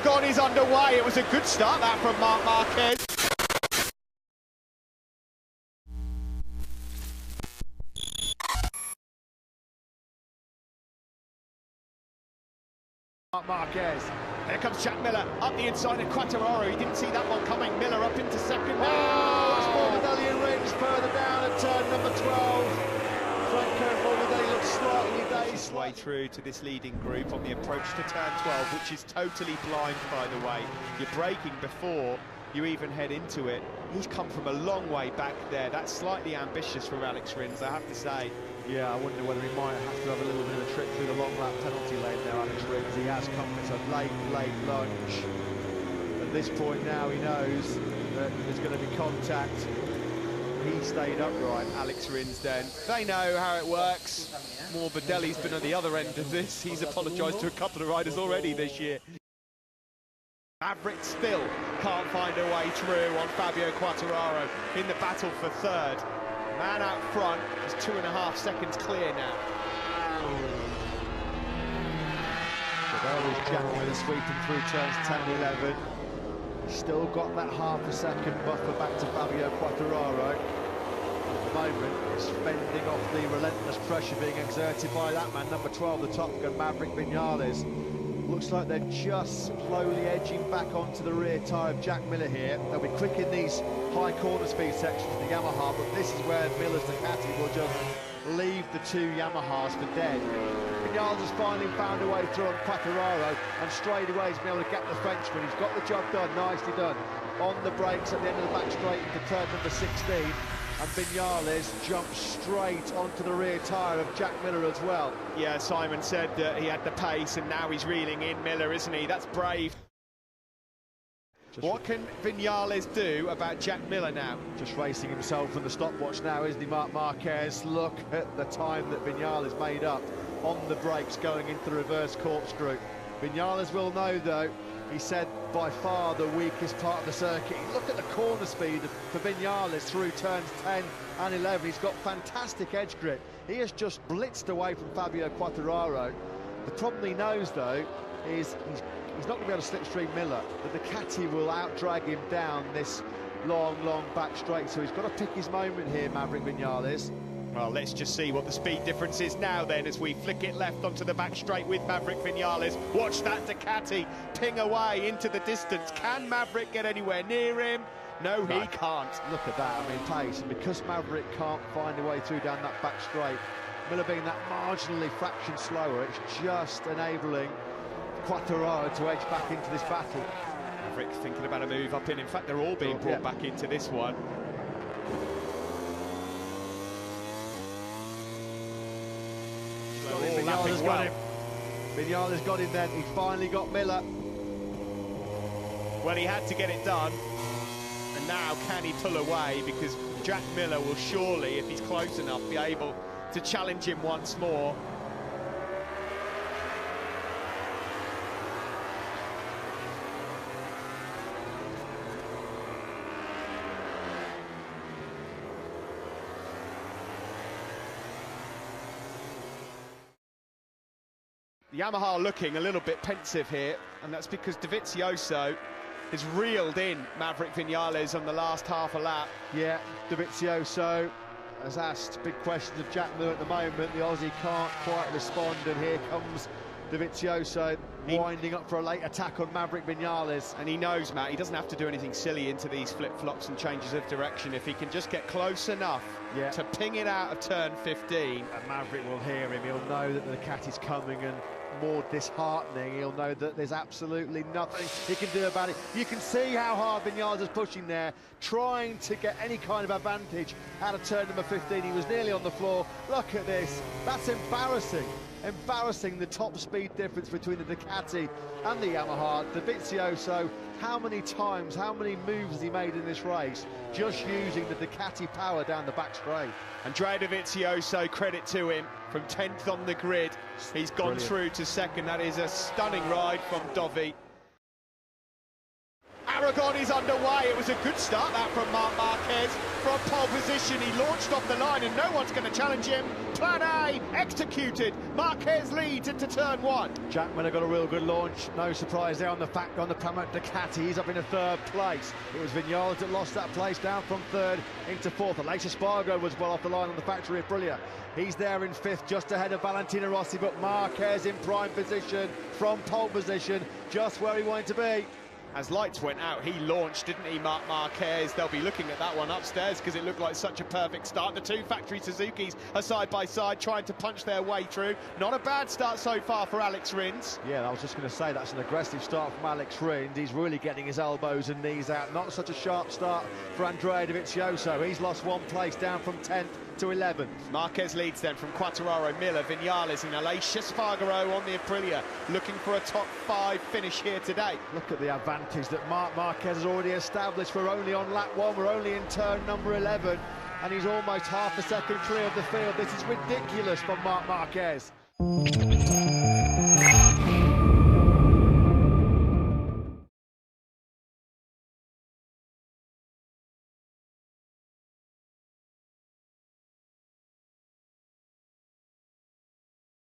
Aragon is underway. It was a good start that from Marc Marquez. Marc Marquez. There comes Jack Miller up the inside of Quartararo. He didn't see that one coming. Miller up into second now. Oh, it's Morbidelli rings further down at turn number 12. Franco Morbidelli looks slightly dazed. Way through to this leading group on the approach to turn 12, which is totally blind, by the way. You're braking before you even head into it. He's come from a long way back there. That's slightly ambitious for Alex Rins, I have to say. Yeah, I wonder whether he might have to have a little bit of a trick through the long lap penalty lane there, Alex Rins. He has come, it's a late lunge. At this point now, he knows that there's going to be contact. He stayed upright. Alex Rins then. They know how it works. Morbidelli's been on the other end of this. He's apologised to a couple of riders already this year. Maverick still can't find a way through on Fabio Quartararo in the battle for third. Man out front is 2.5 seconds clear now. So there is Jack Miller sweeping through turns 10 and 11. Still got that half a second buffer back to Fabio Quartararo. At the moment, it's fending off the relentless pressure being exerted by that man, number 12, the Top Gun, Maverick Viñales. Looks like they're just slowly edging back onto the rear tyre of Jack Miller here. They'll be quick in these high corner speed sections of the Yamaha, but this is where Miller's Ducati will just leave the two Yamahas for dead. Viñales has finally found a way through on Quartararo, and straight away he's been able to get the Frenchman. He's got the job done, nicely done. On the brakes at the end of the back straight into turn number 16. And Viñales jumps straight onto the rear tyre of Jack Miller as well. Yeah, Simon said that he had the pace, and now he's reeling in Miller, isn't he? That's brave. What can Viñales do about Jack Miller now? Just racing himself from the stopwatch now, isn't he, Marc Marquez? Look at the time that Viñales made up on the brakes going into the reverse corkscrew. Viñales will know, though. He said by far the weakest part of the circuit. Look at the corner speed for Viñales through turns 10 and 11. He's got fantastic edge grip. He has just blitzed away from Fabio Quartararo. The problem he knows, though, is he's not going to be able to slipstream Miller. The Ducati will out-drag him down this long back straight. So he's got to pick his moment here, Maverick Viñales. Well, let's just see what the speed difference is now then as we flick it left onto the back straight with Maverick Viñales. Watch that Ducati ping away into the distance. Can Maverick get anywhere near him? No, he can't. Look at that, I mean, pace. And because Maverick can't find a way through down that back straight, Miller being that marginally fraction slower, it's just enabling Quartararo to edge back into this battle. Maverick thinking about a move up in fact, they're all being brought back into this one. Viñales got him. Viñales got him then. He finally got Miller. Well, he had to get it done. And now can he pull away? Because Jack Miller will surely, if he's close enough, be able to challenge him once more. Yamaha looking a little bit pensive here, and that's because Dovizioso has reeled in Maverick Viñales on the last half a lap. Yeah, Dovizioso has asked big questions of Jack Miller at the moment. The Aussie can't quite respond, and here comes Dovizioso winding up for a late attack on Maverick Viñales. And he knows, Matt, he doesn't have to do anything silly into these flip-flops and changes of direction. If he can just get close enough to ping it out of turn 15. And Maverick will hear him. He'll know that the Ducati's coming, and more disheartening, he'll know that there's absolutely nothing he can do about it. You can see how hard Viñales is pushing there, trying to get any kind of advantage out of turn number 15. He was nearly on the floor. Look at this. That's embarrassing. Embarrassing, the top speed difference between the Ducati and the Yamaha. Dovizioso, how many times, how many moves has he made in this race? Just using the Ducati power down the back straight. Andrea Dovizioso, credit to him, from 10th on the grid. He's gone through to second. That is a stunning ride from Dovi. Aragon is underway. It was a good start that from Marc Marquez. From pole position, he launched off the line and no one's going to challenge him. Plan A executed. Marquez leads into turn one. Jack Miller got a real good launch. No surprise there on the Pramac Ducati. He's up in a third place. It was Vinales that lost that place down from third into fourth. Aleix Espargo was well off the line on the factory Aprilia. He's there in fifth, just ahead of Valentino Rossi, but Marquez in prime position from pole position, just where he wanted to be. As lights went out, he launched, didn't he, Marc Marquez? They'll be looking at that one upstairs because it looked like such a perfect start. The two factory Suzukis are side by side trying to punch their way through. Not a bad start so far for Alex Rins. Yeah, I was just going to say that's an aggressive start from Alex Rins. He's really getting his elbows and knees out. Not such a sharp start for Andrea Dovizioso. He's lost one place, down from 10th to 11th. Marquez leads then from Quartararo, Miller, Vinales and Aleix Espargaro on the Aprilia, looking for a top 5 finish here today. Look at the advantage that Marc Marquez has already established. We're only on lap 1, we're only in turn number 11, and he's almost half a second clear of the field. This is ridiculous from Marc Marquez.